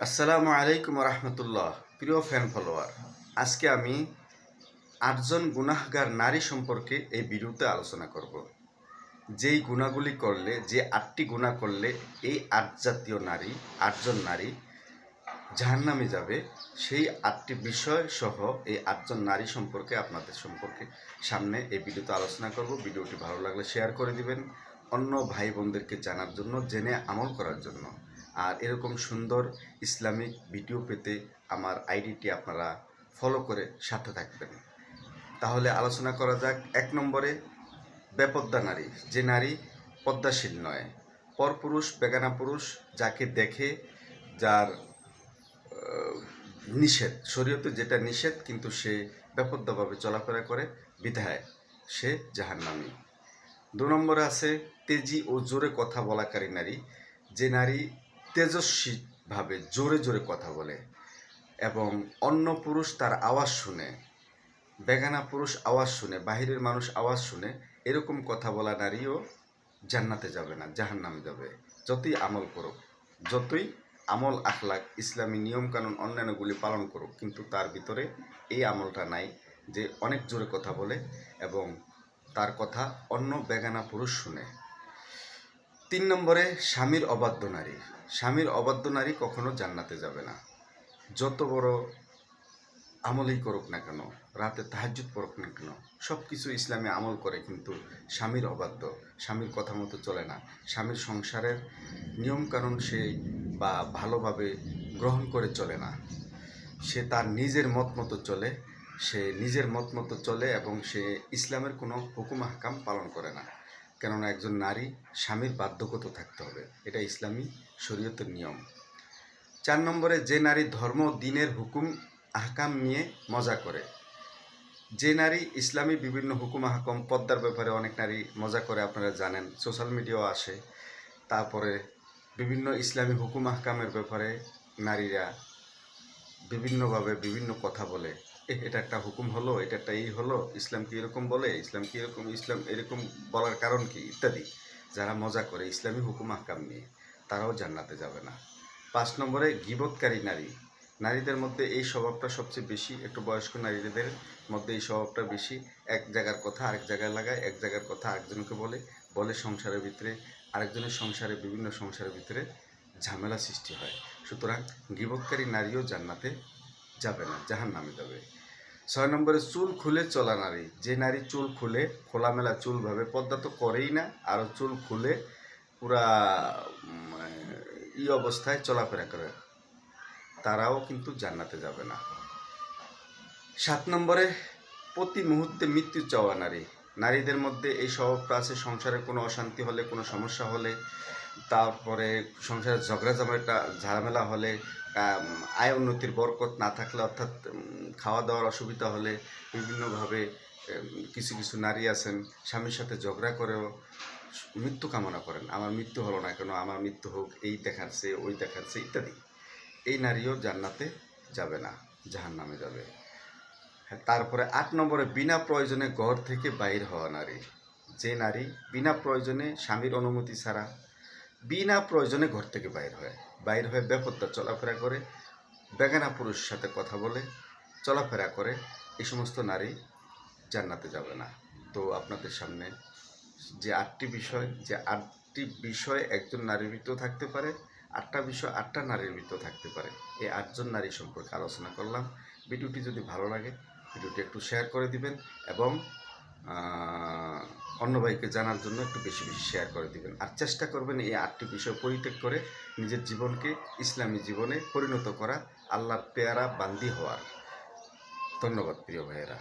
আসসালামু আলাইকুম রহমতুল্লাহ। প্রিয় ফ্যান ফলোয়ার, আজকে আমি 8জন গুনাহগার নারী সম্পর্কে এই ভিডিওতে আলোচনা করব। যেই গুণাগুলি করলে, যে 8টি গুনাহ করলে এই 8 জাতীয় নারী, 8জন নারী জাহান্নামে যাবে, সেই 8টি বিষয় সহ এই 8জন নারী সম্পর্কে আপনাদের সামনে এই ভিডিওতে আলোচনা করব। ভিডিওটি ভালো লাগলে শেয়ার করে দিবেন অন্য ভাই বোনদেরকে জানার জন্য, জেনে আমল করার জন্য। আর এরকম সুন্দর ইসলামিক ভিডিও পেতে আমার আইডিটি আপনারা ফলো করে সাথে থাকবেন। তাহলে আলোচনা করা যাক। 1 নম্বরে বেপর্দা নারী, যে নারী পদ্মাশীল নয়, পরপুরুষ, বেগানা পুরুষ যাকে দেখে, যার নিষেধ, শরীয়তে যেটা নিষেধ কিন্তু সে বেপর্দাভাবে চলাফেরা করে, বিধায় সে জাহান্নামী। 2 নম্বরে আছে তেজি ও জোরে কথা বলাকারী নারী, যে নারী তেজস্বীভাবে জোরে জোরে কথা বলে এবং অন্য পুরুষ তার আওয়াজ শুনে, বেগানা পুরুষ আওয়াজ শুনে, বাহিরের মানুষ আওয়াজ শুনে, এরকম কথা বলা নারীও জান্নাতে যাবে না, জাহান্নামে যাবে। যতই আমল করুক, যতই আমল আখলাক, ইসলামী নিয়মকানুন অন্যান্যগুলি পালন করুক, কিন্তু তার ভিতরে এই আমলটা নাই যে অনেক জোরে কথা বলে এবং তার কথা অন্য বেগানা পুরুষ শুনে। 3 নম্বরে স্বামীর অবাধ্য নারী, স্বামীর অবাধ্য নারী কখনো জান্নাতে যাবে না। যত বড় আমলই করুক না কেন, রাতে তাহাজ্জুদ পড়ুক না কেন, সব কিছু ইসলামে আমল করে, কিন্তু স্বামীর অবাধ্য, স্বামীর কথা মতো চলে না, স্বামীর সংসারের নিয়মকানুন সে বা ভালোভাবে গ্রহণ করে চলে না, সে তার নিজের মত মতো চলে, এবং সে ইসলামের কোনো হুকুম আহকাম পালন করে না। কেননা একজন নারী স্বামীর বাধ্যগত থাকতে হবে, এটা ইসলামী শরীয়তের নিয়ম। 4 নম্বরে যে নারী ধর্ম দ্বীনের হুকুম আহকাম নিয়ে মজা করে, যে নারী ইসলামী বিভিন্ন হুকুম আহকাম, পর্দার ব্যাপারে অনেক নারী মজা করে, আপনারা জানেন, সোশ্যাল মিডিয়াও আসে। তারপরে বিভিন্ন ইসলামী হুকুম আহকামের ব্যাপারে নারীরা বিভিন্নভাবে বিভিন্ন কথা বলে, এটা একটা হুকুম হলো, এটা একটা এই হলো, ইসলাম কি এরকম বলে, ইসলাম কি এরকম, ইসলাম এরকম বলার কারণ কি, ইত্যাদি। যারা মজা করে ইসলামী হুকুম আহকাম নিয়ে, তারাও জান্নাতে যাবে না। 5 নম্বরে গীবতকারী নারী, নারীদের মধ্যে এই স্বভাবটা সবচেয়ে বেশি, একটু বয়স্ক নারীদের মধ্যে এই স্বভাবটা বেশি। এক জায়গার কথা আরেক জায়গায় লাগায়, এক জায়গার কথা আরেকজনকে বলে সংসারের ভিতরে, আরেকজনের সংসারে, বিভিন্ন সংসারের ভিতরে ঝামেলা সৃষ্টি হয়। সুতরাং গীবতকারী নারীও জান্নাতে যাবে না, জাহান্নামে যাবে। 6 নম্বরে চুল খুলে চলা নারী, যে নারী চুল খুলে, খোলামেলা চুলভাবে, পর্দা তো করেই না, আরও চুল খুলে পুরা অবস্থায় চলাফেরা করে, তারাও কিন্তু জান্নাতে যাবে না। 7 নম্বরে প্রতি মুহূর্তে মৃত্যু চাওয়া নারী, নারীদের মধ্যে এই স্বভাবটা আছে। সংসারে কোনো অশান্তি হলে, কোনো সমস্যা হলে, তারপরে সংসারে ঝামেলা হলে, আয় উন্নতির বরকত না থাকলে, অর্থাৎ খাওয়া দাওয়ার অসুবিধা হলে, বিভিন্নভাবে কিছু কিছু নারী আছেন স্বামীর সাথে ঝগড়া করেও মৃত্যু কামনা করেন, আমার মৃত্যু হলো না কেন, আমার মৃত্যু হোক, এই দেখাচ্ছে, ওই দেখাচ্ছে, ইত্যাদি। এই নারীও জান্নাতে যাবে না, জাহান্নামে যাবে। তারপরে 8 নম্বরে বিনা প্রয়োজনে ঘর থেকে বাইর হওয়া নারী, যে নারী বিনা প্রয়োজনে, স্বামীর অনুমতি ছাড়া, বিনা প্রয়োজনে ঘর থেকে বাইর হয়ে বেপত্তা চলাফেরা করে, বেগানা পুরুষের সাথে কথা বলে চলাফেরা করে, এই সমস্ত নারী জান্নাতে যাবে না। তো আপনাদের সামনে যে 8টি বিষয় একজন নারীর ভিতরেও থাকতে পারে, 8টা বিষয় 8টা নারীর ভিতরেও থাকতে পারে, এই 8জন নারী সম্পর্কে আলোচনা করলাম। ভিডিওটি যদি ভালো লাগে, ভিডিওটি একটু শেয়ার করে দিবেন এবং অন্য ভাইকে জানার জন্য একটু বেশি বেশি শেয়ার করে দিবেন। আর চেষ্টা করবেন এই 8টি বিষয় পরিত্যাগ করে নিজের জীবনকে ইসলামী জীবনে পরিণত করা, আল্লাহর পেয়ারা বান্দি হওয়ার। ধন্যবাদ প্রিয় ভাইয়েরা।